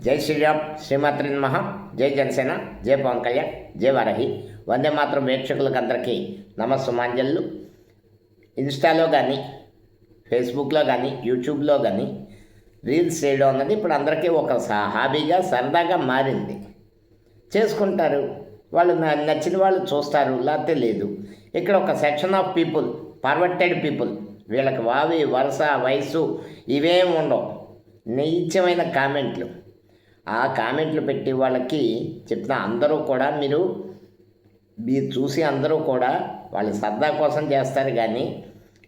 జై శ్రీరామ్, శ్రీమాత్రి నమః. జై జనసేన, జై పవన్ కళ్యాణ్, జై వారాహి. వందే మాత్రం వీక్షకులకు అందరికీ నమస్సుమాంజళ్ళు. ఇన్స్టాలో కానీ, ఫేస్బుక్లో కానీ, యూట్యూబ్లో కానీ రీల్స్ చేయడం అన్నది ఇప్పుడు అందరికీ ఒక హాబీగా, సరదాగా మారింది. చేసుకుంటారు, వాళ్ళు నచ్చిన వాళ్ళు చూస్తారు, లేకపోతే లేదు. ఇక్కడ ఒక section of people, perverted people, వీళ్ళకి వావి వరుస వయసు ఇవేం ఉండవు. నీచమైన కామెంట్లు, ఆ కామెంట్లు పెట్టి వాళ్ళకి చెప్తున్నా. అందరూ కూడా మీరు చూసి అందరూ కూడా వాళ్ళ సరదా కోసం చేస్తారు. కానీ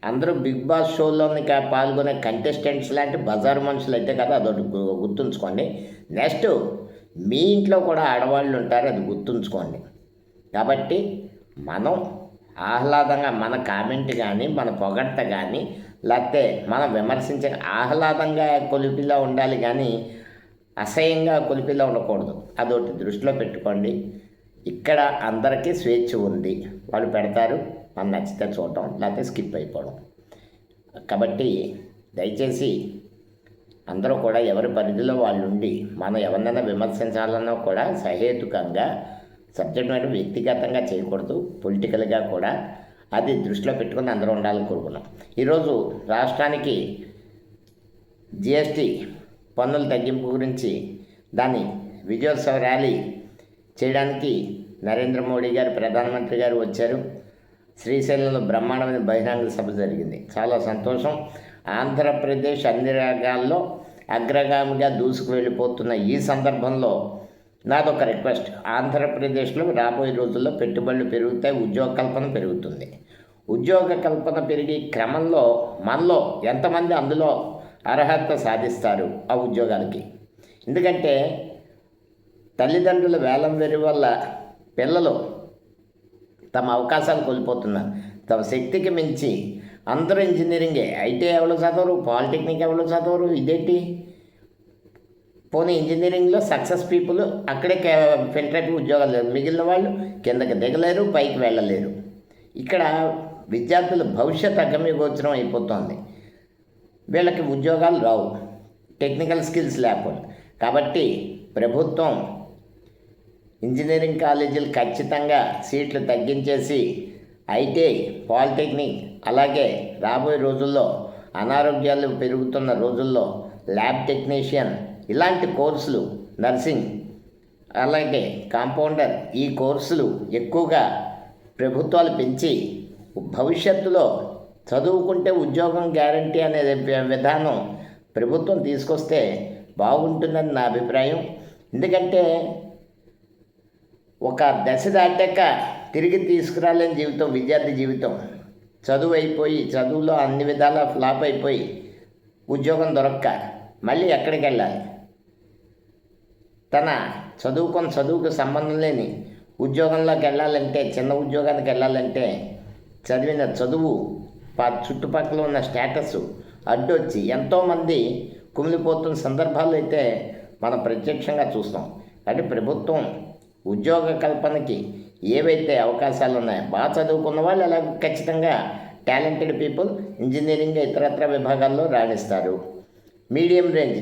అందరూ బిగ్ బాస్ షోలోని పాల్గొనే కంటెస్టెంట్స్ లాంటి బజారు మనుషులు అయితే కదా, అదొకటి గుర్తుంచుకోండి. నెక్స్ట్ మీ ఇంట్లో కూడా ఆడవాళ్ళు ఉంటారు, అది గుర్తుంచుకోండి. కాబట్టి మనం ఆహ్లాదంగా మన కామెంట్ కానీ, మన పొగడ్త కానీ, లేకపోతే మనం విమర్శించే ఆహ్లాదంగా కొలిపిలా ఉండాలి, కానీ అసహ్యంగా కొలిపిలా ఉండకూడదు. అదొకటి దృష్టిలో పెట్టుకోండి. ఇక్కడ అందరికీ స్వేచ్ఛ ఉంది. వాళ్ళు పెడతారు, మనం నచ్చితే చూడటం, లేకపోతే స్కిప్ అయిపోవడం. కాబట్టి దయచేసి అందరూ కూడా ఎవరి పరిధిలో వాళ్ళు ఉండి, మనం ఎవరినైనా విమర్శించాలన్నా కూడా సహేతుకంగా, సబ్జెక్ట్ మ్యాటర్ వ్యక్తిగతంగా చేయకూడదు, పొలిటికల్గా కూడా. అది దృష్టిలో పెట్టుకుని అందరూ ఉండాలని కోరుకున్నాం. ఈరోజు రాష్ట్రానికి జిఎస్టీ పన్నుల తగ్గింపు గురించి దాన్ని విజయోత్సవ ర్యాలీ చేయడానికి నరేంద్ర మోడీ గారు, ప్రధానమంత్రి గారు వచ్చారు. శ్రీశైలంలో బ్రహ్మాండమైన బహిరంగ సభ జరిగింది. చాలా సంతోషం. ఆంధ్రప్రదేశ్ అన్ని రంగాల్లో అగ్రగామిగా దూసుకు వెళ్ళిపోతున్న ఈ సందర్భంలో నాదొక రిక్వెస్ట్. ఆంధ్రప్రదేశ్లో రాబోయే రోజుల్లో పెట్టుబడులు పెరుగుతాయి, ఉద్యోగ కల్పన పెరుగుతుంది. ఉద్యోగ కల్పన పెరిగే క్రమంలో మనలో ఎంతమంది అందులో అర్హత సాధిస్తారు ఆ ఉద్యోగాలకి? ఎందుకంటే తల్లిదండ్రుల వేలం వెరి వల్ల పిల్లలు తమ అవకాశాలు కోల్పోతున్నారు. తమ శక్తికి మించి అందరూ ఇంజనీరింగే, ఐటీ ఎవరు చదవరు, పాలిటెక్నిక్ ఎవరు చదవరు. ఇదేంటి? పోనీ ఇంజనీరింగ్లో సక్సెస్ పీపుల్ అక్కడే ఫిల్టర్ అయిపోయి ఉద్యోగాలు లేరు, మిగిలిన వాళ్ళు కిందకి దిగలేరు, పైకి వెళ్ళలేరు. ఇక్కడ విద్యార్థుల భవిష్యత్ అగమ్యగోచరం అయిపోతుంది. వీళ్ళకి ఉద్యోగాలు రావు, టెక్నికల్ స్కిల్స్ లేకుండా. కాబట్టి ప్రభుత్వం ఇంజనీరింగ్ కాలేజీలు ఖచ్చితంగా సీట్లు తగ్గించేసి ఐటీఐ, పాలిటెక్నిక్, అలాగే రాబోయే రోజుల్లో అనారోగ్యాలు పెరుగుతున్న రోజుల్లో ల్యాబ్ టెక్నీషియన్ ఇలాంటి కోర్సులు, నర్సింగ్, అలాగే కాంపౌండర్, ఈ కోర్సులు ఎక్కువగా ప్రభుత్వాలు పెంచి భవిష్యత్తులో చదువుకుంటే ఉద్యోగం గ్యారంటీ అనే విధానం ప్రభుత్వం తీసుకొస్తే బాగుంటుందని నా అభిప్రాయం. ఎందుకంటే ఒక దశ దాటాక తిరిగి తీసుకురాలేని జీవితం విద్యార్థి జీవితం. చదువు అయిపోయి, చదువులో అన్ని విధాలా ఫ్లాప్ అయిపోయి ఉద్యోగం దొరక్క మళ్ళీ ఎక్కడికి వెళ్ళాలి? తన చదువుకు సంబంధం లేని ఉద్యోగంలోకి వెళ్ళాలంటే, చిన్న ఉద్యోగానికి వెళ్ళాలంటే చదివిన చదువు, చుట్టుపక్కల ఉన్న స్టేటస్ అడ్డొచ్చి ఎంతోమంది కుమిలిపోతున్న సందర్భాలు అయితే మనం ప్రత్యక్షంగా చూస్తాం. అంటే ప్రభుత్వం ఉద్యోగ కల్పనకి ఏవైతే అవకాశాలు ఉన్నాయో, బాగా చదువుకున్న వాళ్ళు అలా ఖచ్చితంగా టాలెంటెడ్ పీపుల్ ఇంజనీరింగ్ ఇతరత్ర విభాగాల్లో రాణిస్తారు. మీడియం రేంజ్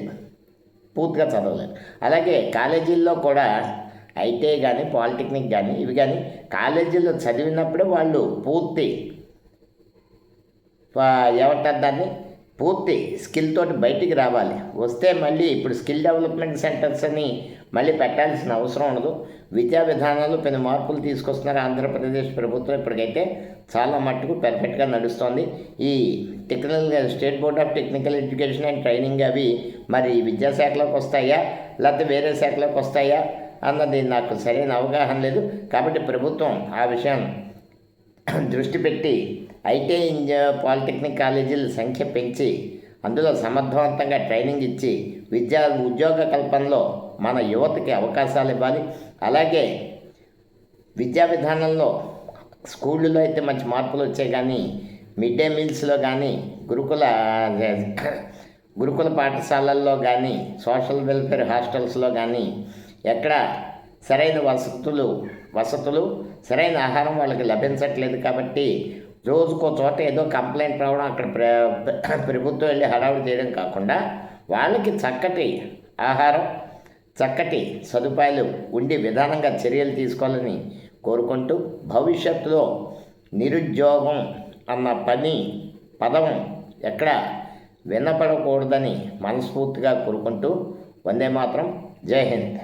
పూర్తిగా చదవలేరు. అలాగే కాలేజీల్లో కూడా ఐటీఐ కానీ, పాలిటెక్నిక్ కానీ, ఇవి కానీ కాలేజీల్లో చదివినప్పుడే వాళ్ళు పూర్తి ఏమంటారు దాన్ని, పూర్తి స్కిల్ తోటి బయటికి రావాలి. వస్తే మళ్ళీ ఇప్పుడు స్కిల్ డెవలప్మెంట్ సెంటర్స్ అని మళ్ళీ పెట్టాల్సిన అవసరం ఉండదు. విద్యా విధానాలు పెను మార్పులు తీసుకొస్తున్నారు ఆంధ్రప్రదేశ్ ప్రభుత్వం. ఇప్పటికైతే చాలా మట్టుకు పెర్ఫెక్ట్గా నడుస్తోంది. ఈ state board of technical education and training అవి మరి విద్యాశాఖలోకి వస్తాయా, లేకపోతే వేరే శాఖలోకి వస్తాయా అన్నది నాకు సరైన అవగాహన లేదు. కాబట్టి ప్రభుత్వం ఆ విషయం దృష్టి పెట్టి ఐటీఐ, పాలిటెక్నిక్ కాలేజీల సంఖ్య పెంచి అందులో సమర్థవంతంగా ట్రైనింగ్ ఇచ్చి ఉద్యోగ కల్పనలో మన యువతకి అవకాశాలు ఇవ్వాలి. అలాగే విద్యా విధానంలో స్కూళ్ళలో అయితే మంచి మార్పులు వచ్చాయి, కానీ మిడ్ డే మీల్స్లో కానీ, గురుకుల పాఠశాలల్లో కానీ, సోషల్ వెల్ఫేర్ హాస్టల్స్లో కానీ ఎక్కడ సరైన వసతులు సరైన ఆహారం వాళ్ళకి లభించట్లేదు. కాబట్టి రోజుకో చోట ఏదో కంప్లైంట్ రావడం, అక్కడ ప్రభుత్వం వెళ్ళి హడావుడి చేయడం కాకుండా వాళ్ళకి చక్కటి ఆహారం, చక్కటి సదుపాయాలు ఉండి విధానంగా చర్యలు తీసుకోవాలని కోరుకుంటూ భవిష్యత్తులో నిరుద్యోగం అన్న పదం ఎక్కడ వినపడకూడదని మనస్ఫూర్తిగా కోరుకుంటూ వందే మాత్రం. జై హింద్.